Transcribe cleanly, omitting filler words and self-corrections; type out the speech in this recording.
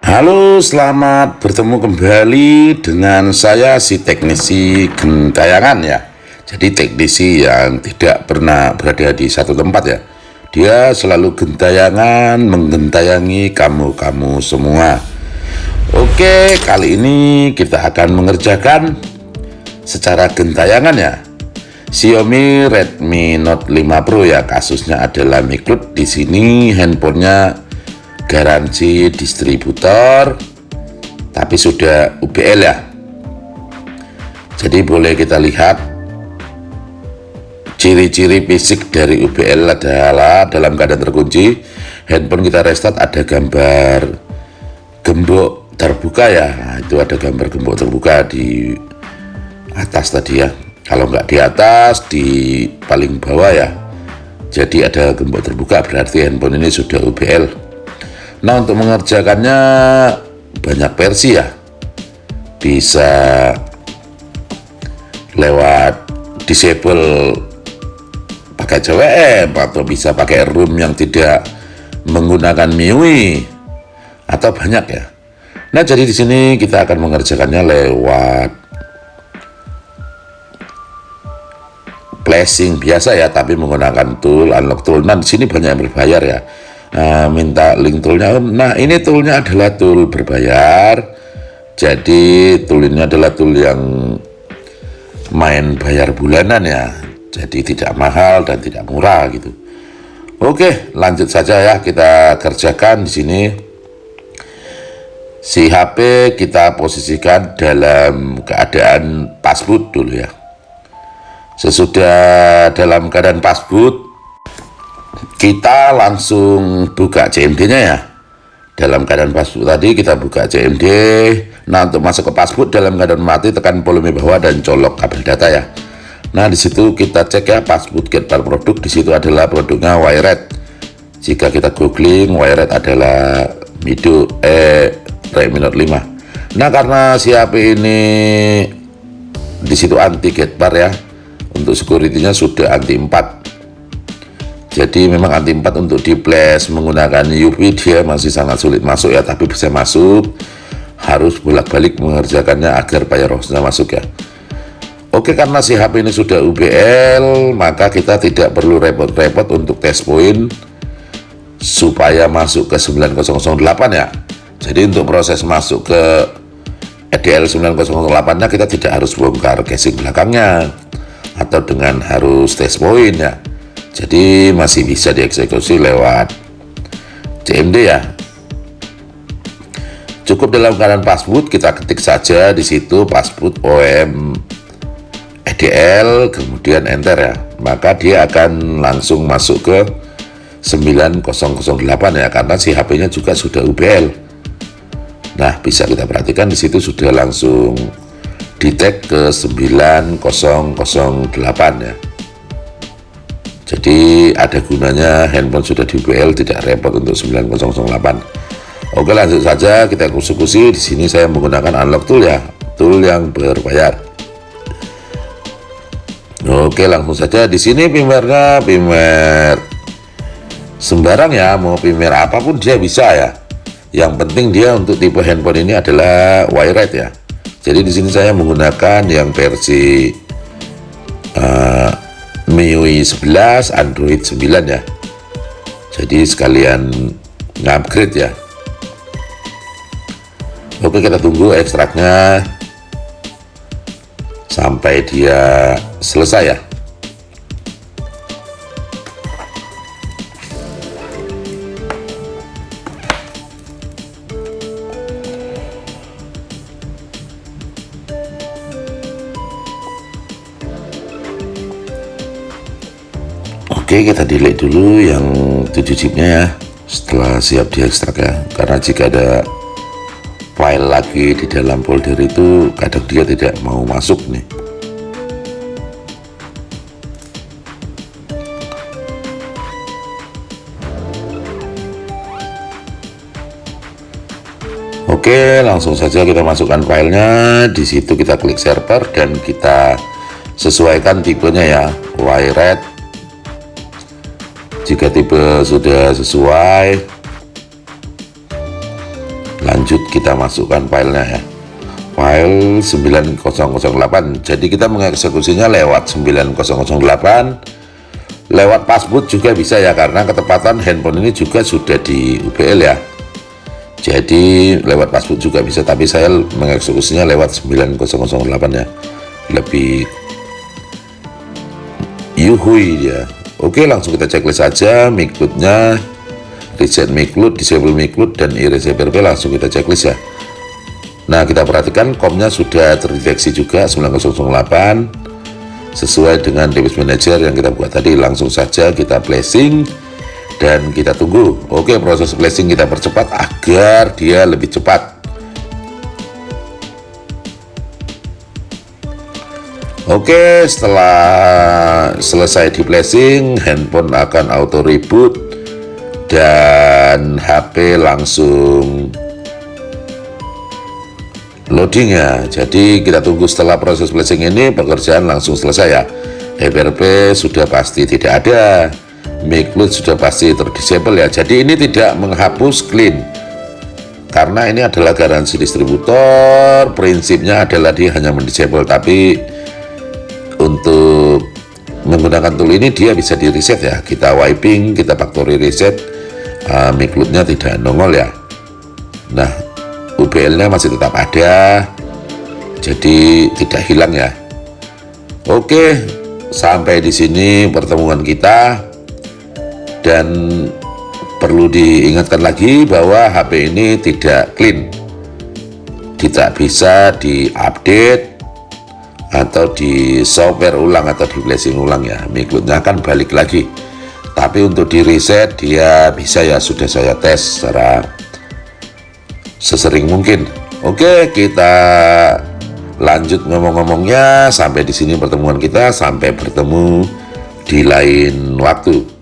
Halo, selamat bertemu kembali dengan saya si teknisi gentayangan ya. Jadi teknisi yang tidak pernah berada di satu tempat ya. Dia selalu gentayangan menggentayangi kamu semua. Oke, kali ini kita akan mengerjakan secara gentayangan ya. Xiaomi Redmi Note 5 Pro ya, kasusnya adalah Miklut. Di sini handphonenya garansi distributor tapi sudah UBL ya. Jadi boleh kita lihat ciri-ciri fisik dari UBL adalah dalam keadaan terkunci. Handphone kita restart, ada gambar gembok terbuka ya. Nah, itu ada gambar gembok terbuka di atas tadi ya. Kalau nggak di atas, di paling bawah ya. Jadi ada gembok terbuka, berarti handphone ini sudah UBL. Nah, untuk mengerjakannya banyak versi ya. Bisa lewat disable pakai CWM atau bisa pakai ROM yang tidak menggunakan MIUI atau banyak ya. Nah, jadi di sini kita akan mengerjakannya lewat flashing biasa ya, tapi menggunakan tool unlock tool. Nah, di sini banyak yang berbayar ya. Minta link toolnya. Nah, ini toolnya adalah tool berbayar. Jadi tool ini adalah tool yang main bayar bulanan ya. Jadi tidak mahal dan tidak murah gitu. Oke, lanjut saja ya, kita kerjakan di sini. Si HP kita posisikan dalam keadaan passboot dulu ya. Sesudah dalam keadaan passboot, kita langsung buka CMD-nya ya. Dalam keadaan passboot tadi kita buka CMD. Nah, untuk masuk ke passboot dalam keadaan mati, tekan volume bawah dan colok kabel data ya. Nah, di situ kita cek ya passboot get bar produk. Di situ adalah produknya Wired. Jika kita googling, Wired adalah Redmi Note 5. Nah, karena si HP ini di situ anti get bar ya. Untuk security-nya sudah anti 4. Jadi memang anti 4 untuk di flash menggunakan UV dia masih sangat sulit masuk ya, tapi bisa masuk. Harus bolak-balik mengerjakannya agar firewall-nya masuk ya. Oke, karena si HP ini sudah UBL, maka kita tidak perlu repot-repot untuk test point supaya masuk ke 9008 ya. Jadi untuk proses masuk ke EDL 9008-nya kita tidak harus bongkar casing belakangnya atau dengan harus test point ya. Jadi masih bisa dieksekusi lewat CMD ya. Cukup dalam keadaan passboot, kita ketik saja di situ passboot OEM EDL, kemudian enter ya. Maka dia akan langsung masuk ke 9008 ya, karena si HP-nya juga sudah UBL. Nah, bisa kita perhatikan di situ sudah langsung di-tag ke 9008 ya. Jadi ada gunanya handphone sudah di UBL, tidak repot untuk 9008. Oke, lanjut saja kita eksekusi. Di sini saya menggunakan unlock tool ya, tool yang berbayar. Oke, langsung saja di sini firmware-nya firmware sembarang ya, mau firmware apapun dia bisa ya. Yang penting dia untuk tipe handphone ini adalah Wired ya. Jadi di sini saya menggunakan yang versi MIUI 11, Android 9 ya. Jadi sekalian ngupgrade ya. Oke, kita tunggu ekstraknya sampai dia selesai ya. Oke, kita delete dulu yang 7 chipnya ya, setelah siap diekstrak ya. Karena jika ada file lagi di dalam folder itu kadang dia tidak mau masuk nih. Oke, langsung saja kita masukkan filenya. Di situ kita klik server dan kita sesuaikan tipenya ya, Wired. Jika tipe sudah sesuai, Lanjut kita masukkan filenya ya, file 9008. Jadi kita mengeksekusinya lewat 9008, lewat passboot juga bisa ya, karena ketepatan handphone ini juga sudah di UBL ya. Jadi lewat passboot juga bisa, tapi saya mengeksekusinya lewat 9008 ya, lebih yuhui ya. Oke, langsung kita checklist saja mic load-nya, reset mic load, disable mic load, dan erase HPRP. Langsung kita checklist ya. Nah, kita perhatikan COM-nya sudah terdeteksi juga 9008 sesuai dengan device manager yang kita buat tadi. Langsung saja kita placing dan kita tunggu. Oke, proses placing kita percepat agar dia lebih cepat. Oke, setelah selesai di placing, handphone akan auto reboot dan HP langsung loading ya. Jadi kita tunggu setelah proses placing ini, pekerjaan langsung selesai ya. HPRP sudah pasti tidak ada, mic load sudah pasti terdisable ya. Jadi ini tidak menghapus clean, karena ini adalah garansi distributor. Prinsipnya adalah dia hanya mendisable, tapi untuk menggunakan tool ini dia bisa di reset ya. Kita wiping, kita factory reset, mic load-nya tidak nongol ya. Nah, UBL-nya masih tetap ada, jadi tidak hilang ya. Oke, sampai di sini pertemuan kita, dan perlu diingatkan lagi bahwa HP ini tidak clean, tidak bisa diupdate atau di software ulang atau di flashing ulang ya. Mic load-nya akan balik lagi, tapi untuk di reset dia bisa ya, sudah saya tes secara sesering mungkin. Oke, kita lanjut ngomong-ngomongnya. Sampai di sini pertemuan kita, sampai bertemu di lain waktu.